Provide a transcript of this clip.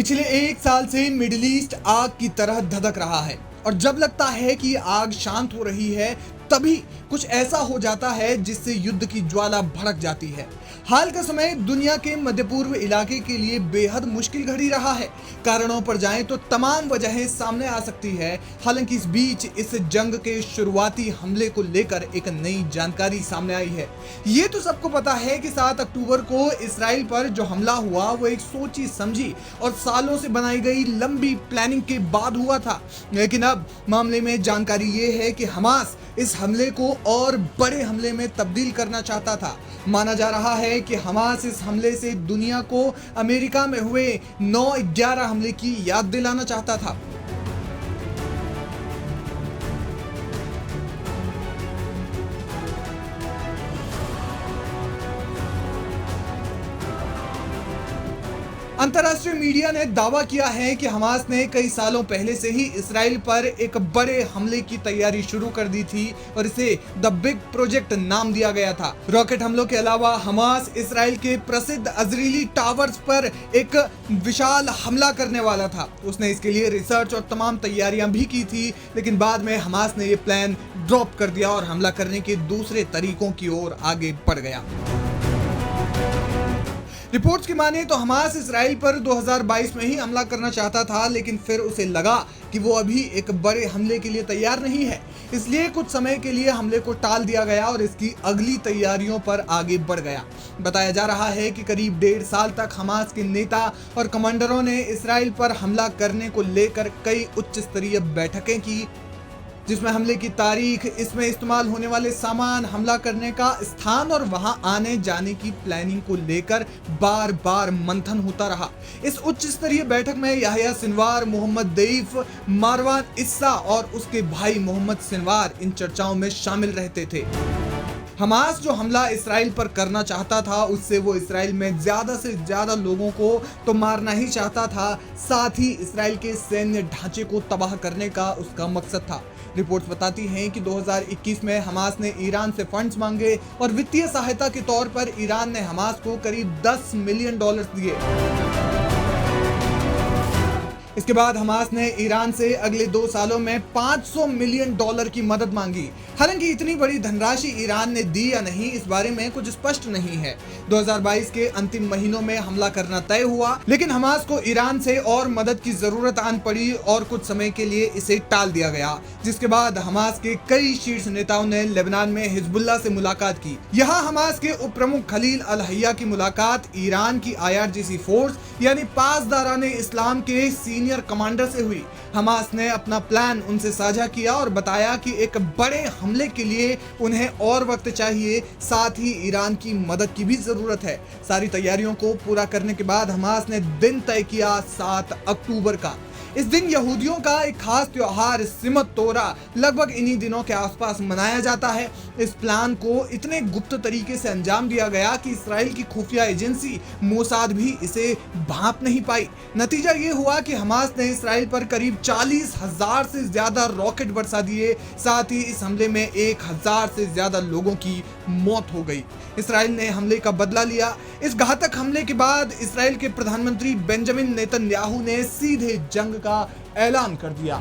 पिछले एक साल से मिडिल ईस्ट आग की तरह धधक रहा है और जब लगता है कि आग शांत हो रही है तभी कुछ ऐसा हो जाता है जिससे युद्ध की ज्वाला भड़क जाती है। हाल का समय दुनिया के मध्य पूर्व इलाके के लिए बेहद मुश्किल घड़ी रहा है। कारणों पर जाएं तो तमाम वजहें सामने आ सकती है। हालांकि इस बीच इस जंग के शुरुआती हमले को लेकर एक नई जानकारी सामने आई है। ये तो सबको पता है कि 7 अक्टूबर को इसराइल पर जो हमला हुआ वो एक सोची समझी और सालों से बनाई गई लंबी प्लानिंग के बाद हुआ था। लेकिन अब मामले में जानकारी ये है कि हमास इस हमले को और बड़े हमले में तब्दील करना चाहता था। माना जा रहा है कि हमास इस हमले से दुनिया को अमेरिका में हुए 9/11 हमले की याद दिलाना चाहता था। अंतर्राष्ट्रीय मीडिया ने दावा किया है कि हमास ने कई सालों पहले से ही इसराइल पर एक बड़े हमले की तैयारी शुरू कर दी थी और इसे द बिग प्रोजेक्ट नाम दिया गया था। रॉकेट हमलों के अलावा हमास इसराइल के प्रसिद्ध अजरीली टावर्स पर एक विशाल हमला करने वाला था। उसने इसके लिए रिसर्च और तमाम तैयारियां भी की थी, लेकिन बाद में हमास ने यह प्लान ड्रॉप कर दिया और हमला करने के दूसरे तरीकों की ओर आगे बढ़ गया। रिपोर्ट्स की माने तो हमास इसराइल पर 2022 में ही हमला करना चाहता था, लेकिन फिर उसे लगा कि वो अभी एक बड़े हमले के लिए तैयार नहीं है, इसलिए कुछ समय के लिए हमले को टाल दिया गया और इसकी अगली तैयारियों पर आगे बढ़ गया। बताया जा रहा है कि करीब 1.5 साल तक हमास के नेता और कमांडरों ने इसराइल पर हमला करने को लेकर कई उच्च स्तरीय बैठकें की, जिसमें हमले की तारीख, इसमें इस्तेमाल होने वाले सामान, हमला करने का स्थान और वहां आने जाने की प्लानिंग को लेकर बार बार मंथन होता रहा। इस उच्च स्तरीय बैठक में याह्या सिनवार, मोहम्मद देईफ, मारवान इस्सा और उसके भाई मोहम्मद सिनवार इन चर्चाओं में शामिल रहते थे। हमास जो हमला इसराइल पर करना चाहता था उससे वो इसराइल में ज्यादा से ज्यादा लोगों को तो मारना ही चाहता था, साथ ही इसराइल के सैन्य ढांचे को तबाह करने का उसका मकसद था। रिपोर्ट्स बताती हैं कि 2021 में हमास ने ईरान से फंड्स मांगे और वित्तीय सहायता के तौर पर ईरान ने हमास को करीब $10 मिलियन दिए। इसके बाद हमास ने ईरान से अगले 2 सालों में $500 मिलियन की मदद मांगी। हालांकि इतनी बड़ी धनराशि ईरान ने दी या नहीं इस बारे में कुछ स्पष्ट नहीं है। 2022 के अंतिम महीनों में हमला करना तय हुआ, लेकिन हमास को ईरान से और मदद की जरूरत आन पड़ी और कुछ समय के लिए इसे टाल दिया गया, जिसके बाद हमास के कई शीर्ष नेताओं ने लेबनान में हिजबुल्लाह से मुलाकात की। यहाँ हमास के उप प्रमुख खलील अल हय्या की मुलाकात ईरान की IRGC फोर्स यानी पासदाराने इस्लाम के सीनियर कमांडर से हुई। हमास ने अपना प्लान उनसे साझा किया और बताया कि एक बड़े हमले के लिए उन्हें और वक्त चाहिए, साथ ही ईरान की मदद की भी जरूरत है। सारी तैयारियों को पूरा करने के बाद हमास ने दिन तय किया 7 अक्टूबर का। इस दिन यहूदियों का एक खास त्योहार सिमत तोरा लगभग इन्हीं दिनों के आसपास मनाया जाता है। इस प्लान को इतने गुप्त तरीके से अंजाम दिया गया कि इसराइल की खुफिया एजेंसी मोसाद भी इसे भांप नहीं पाई। नतीजा ये हुआ कि हमास ने इसराइल पर करीब 40,000 से ज्यादा रॉकेट बरसा दिए, साथ ही इस हमले में 1,000 से ज्यादा लोगों की मौत हो गई। इसराइल ने हमले का बदला लिया। इस घातक हमले के बाद इसराइल के प्रधानमंत्री बेंजामिन नेतन्याहू ने सीधे जंग का ऐलान कर दिया।